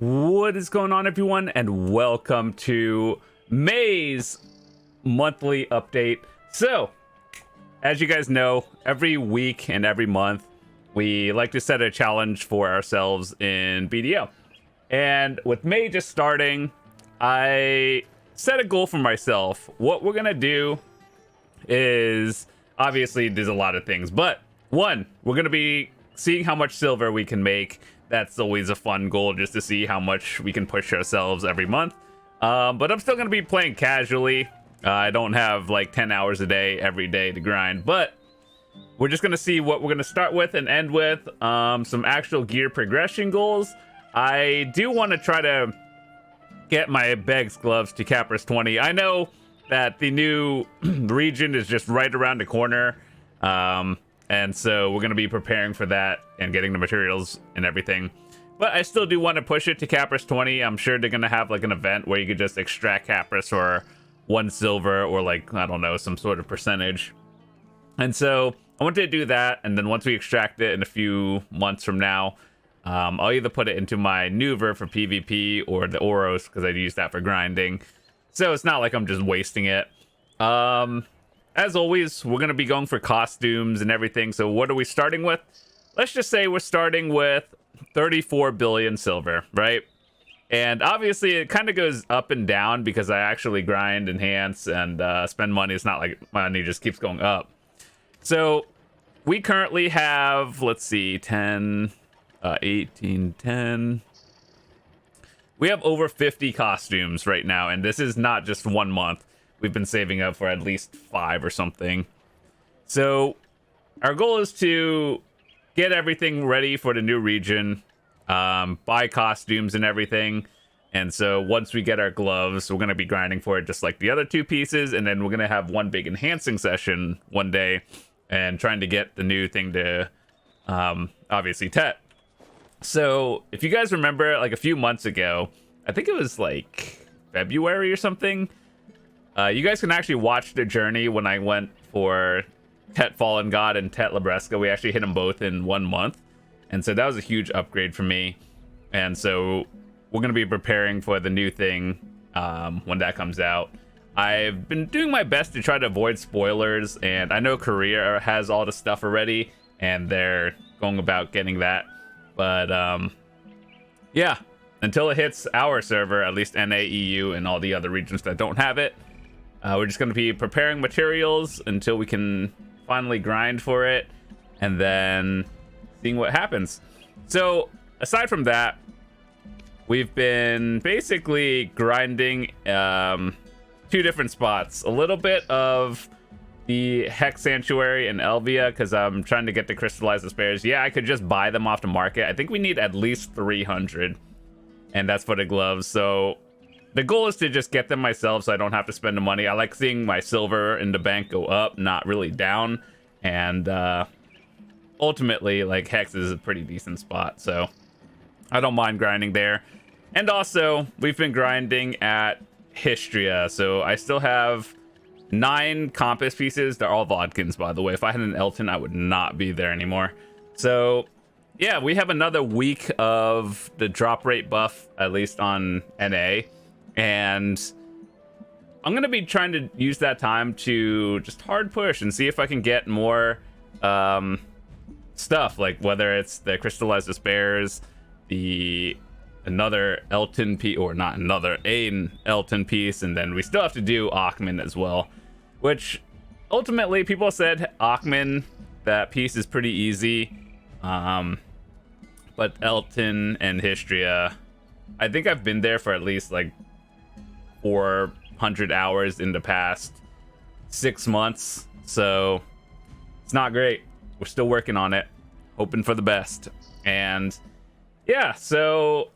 What is going on, everyone, and welcome to May's monthly update. So, as you guys know, every week and every month, we like to set a challenge for ourselves in BDO. And with May just starting, I set a goal for myself. What we're gonna do is, obviously, there's a lot of things, but one, we're gonna be seeing how much silver we can make. That's always a fun goal, just to see how much we can push ourselves every month. But I'm still going to be playing casually. I don't have like 10 hours a day every day to grind, but we're just going to see what we're going to start with and end with. Some actual gear progression goals. I do want to try to get my Beg's gloves to Capris 20. I know that the new region is just right around the corner. And so we're going to be preparing for that and getting the materials and everything. But I still do want to push it to Capris 20. I'm sure they're going to have like an event where you could just extract Capris for 1 silver or like, I don't know, some sort of percentage. And so I wanted to do that. And then once we extract it in a few months from now, I'll either put it into my new ver for PvP or the Oros, because I use that for grinding. So it's not like I'm just wasting it. As always, we're going to be going for costumes and everything. So what are we starting with? Let's just say we're starting with 34 billion silver, right? And obviously it kind of goes up and down because I actually grind, enhance, and spend money. It's not like money just keeps going up. So we currently have, let's see, 10, 18, 10. We have over 50 costumes right now, and this is not just 1 month. We've been saving up for at least 5 or something. So our goal is to get everything ready for the new region, buy costumes and everything. And so once we get our gloves, we're going to be grinding for it just like the other 2 pieces. And then we're going to have one big enhancing session one day and trying to get the new thing to, obviously, Tet. So if you guys remember, like a few months ago, I think it was like February or something, you guys can actually watch the journey when I went for Tet Fallen God and Tet Labresca. We actually hit them both in 1 month. And so that was a huge upgrade for me. And so we're going to be preparing for the new thing when that comes out. I've been doing my best to try to avoid spoilers. And I know Korea has all the stuff already, and they're going about getting that. But yeah, until it hits our server, at least NA, EU, and all the other regions that don't have it, we're just going to be preparing materials until we can finally grind for it, and then seeing what happens. So aside from that, we've been basically grinding 2 different spots. A little bit of the Hex Sanctuary in Elvia, because I'm trying to get the crystallized despairs. Yeah, I could just buy them off the market. I think we need at least 300, and that's for the gloves. So the goal is to just get them myself so I don't have to spend the money. I like seeing my silver in the bank go up, not really down. And ultimately, like, Hex is a pretty decent spot, so I don't mind grinding there. And also, we've been grinding at Histria, so I still have 9 compass pieces. They're all Vodkins, by the way. If I had an Elton, I would not be there anymore. So yeah, we have another week of the drop rate buff, at least on NA. And I'm going to be trying to use that time to just hard push and see if I can get more stuff, like whether it's the crystallized despairs, another Elton piece, or not another, an Elton piece, and then we still have to do Achman as well, which ultimately people said Achman, that piece is pretty easy. But Elton and Histria, I think I've been there for at least like 400 hours in the past 6 months, so it's not great. We're still working on it, hoping for the best. And yeah, so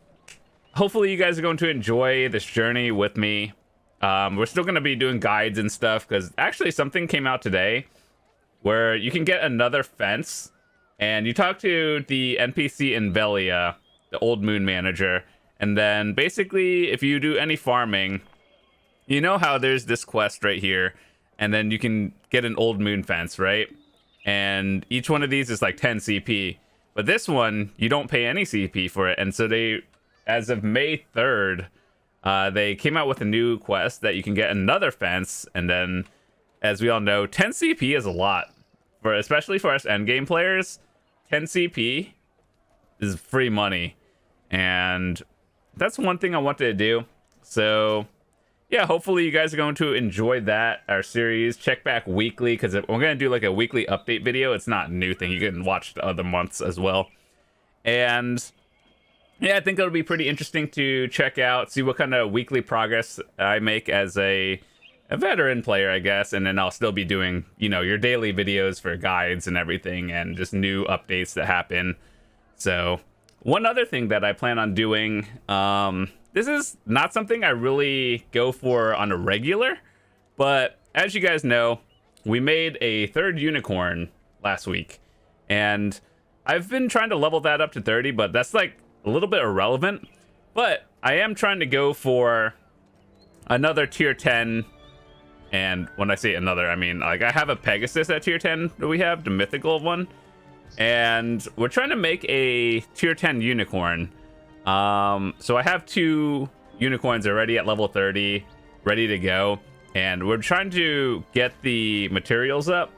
hopefully you guys are going to enjoy this journey with me. We're still going to be doing guides and stuff, because actually something came out today where you can get another fence, and you talk to the NPC in Velia, the Old Moon manager, and then basically if you do any farming, you know how there's this quest right here, and then you can get an Old Moon fence, right? And each one of these is like 10 CP. But this one, you don't pay any CP for it, and so they as of May 3rd, they came out with a new quest that you can get another fence, and then, as we all know, 10 CP is a lot, especially for us endgame players. 10 CP is free money, and that's one thing I wanted to do. So yeah, hopefully you guys are going to enjoy that, our series. Check back weekly, because we're going to do like a weekly update video. It's not a new thing. You can watch the other months as well. And yeah, I think it'll be pretty interesting to check out, see what kind of weekly progress I make as a veteran player, I guess. And then I'll still be doing, you know, your daily videos for guides and everything, and just new updates that happen. So one other thing that I plan on doing, this is not something I really go for on a regular, but as you guys know, we made a 3rd unicorn last week, and I've been trying to level that up to 30, but that's like a little bit irrelevant. But I am trying to go for another tier 10, and when I say another, I mean like I have a Pegasus at tier 10 that we have, the mythical one, and we're trying to make a tier 10 unicorn. So I have 2 unicorns already at level 30 ready to go, and we're trying to get the materials up.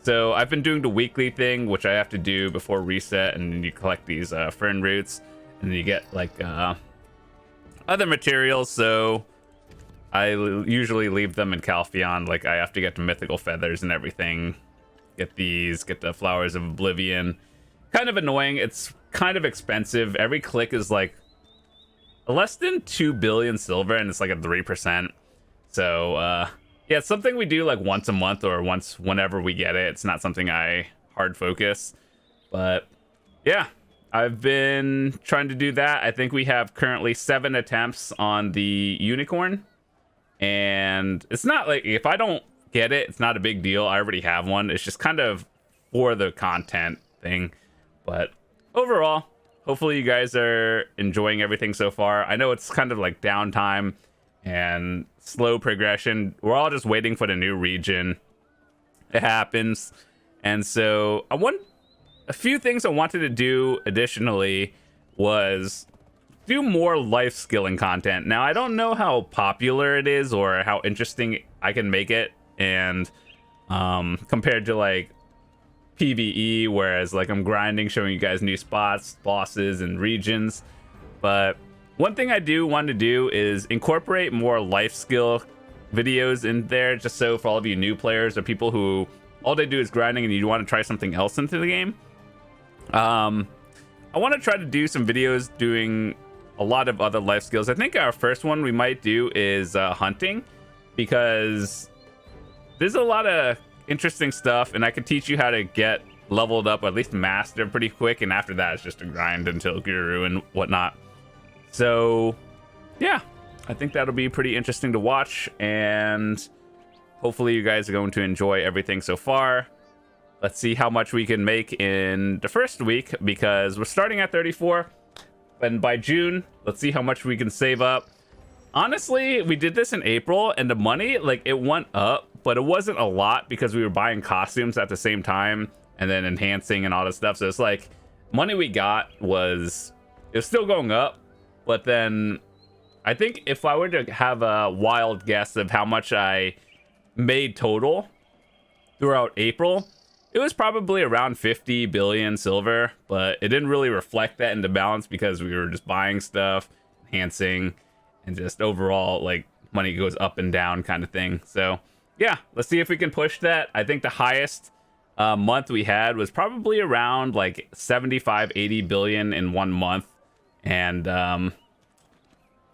So I've been doing the weekly thing, which I have to do before reset, and then you collect these fern roots, and then you get like other materials. So I usually leave them in Calpheon. Like I have to get the mythical feathers and everything, get the flowers of oblivion. Kind of annoying. It's kind of expensive. Every click is like less than 2 billion silver, and it's like a 3%. So yeah, it's something we do like once a month or once whenever we get it. It's not something I hard focus, but yeah, I've been trying to do that. I think we have currently 7 attempts on the unicorn, and it's not like, if I don't get it, it's not a big deal. I already have one. It's just kind of for the content thing. But overall, hopefully you guys are enjoying everything so far. I know it's kind of like downtime and slow progression. We're all just waiting for the new region. It happens. And so a few things I wanted to do additionally was do more life skilling content. Now, I don't know how popular it is or how interesting I can make it, and compared to like PvE, whereas like I'm grinding, showing you guys new spots, bosses, and regions. But one thing I do want to do is incorporate more life skill videos in there, just so for all of you new players or people who all they do is grinding and you want to try something else into the game. I want to try to do some videos doing a lot of other life skills. I think our first one we might do is hunting, because there's a lot of interesting stuff, and I could teach you how to get leveled up, or at least master pretty quick, and after that it's just a grind until guru and whatnot. So yeah, I think that'll be pretty interesting to watch, and hopefully you guys are going to enjoy everything so far. Let's see how much we can make in the first week, because we're starting at 34, and by June, let's see how much we can save up. Honestly, we did this in April, and the money, like, it went up, but it wasn't a lot because we were buying costumes at the same time and then enhancing and all this stuff. So it's like money we got it was still going up, but then I think if I were to have a wild guess of how much I made total throughout April, it was probably around 50 billion silver, but it didn't really reflect that into balance because we were just buying stuff, enhancing, and just overall like money goes up and down kind of thing. So yeah, let's see if we can push that. I think the highest month we had was probably around like 75-80 billion in 1 month, and that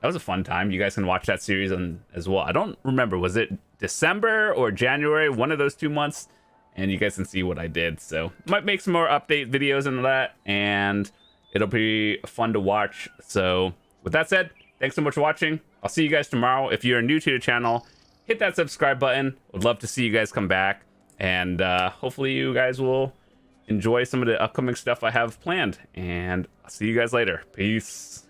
was a fun time. You guys can watch that series as well. I don't remember, was it December or January, one of those 2 months, and you guys can see what I did. So might make some more update videos into that, and it'll be fun to watch. So with that said, thanks so much for watching. I'll see you guys tomorrow. If you're new to the channel, hit that subscribe button. Would love to see you guys come back, and hopefully you guys will enjoy some of the upcoming stuff I have planned, and I'll see you guys later. Peace.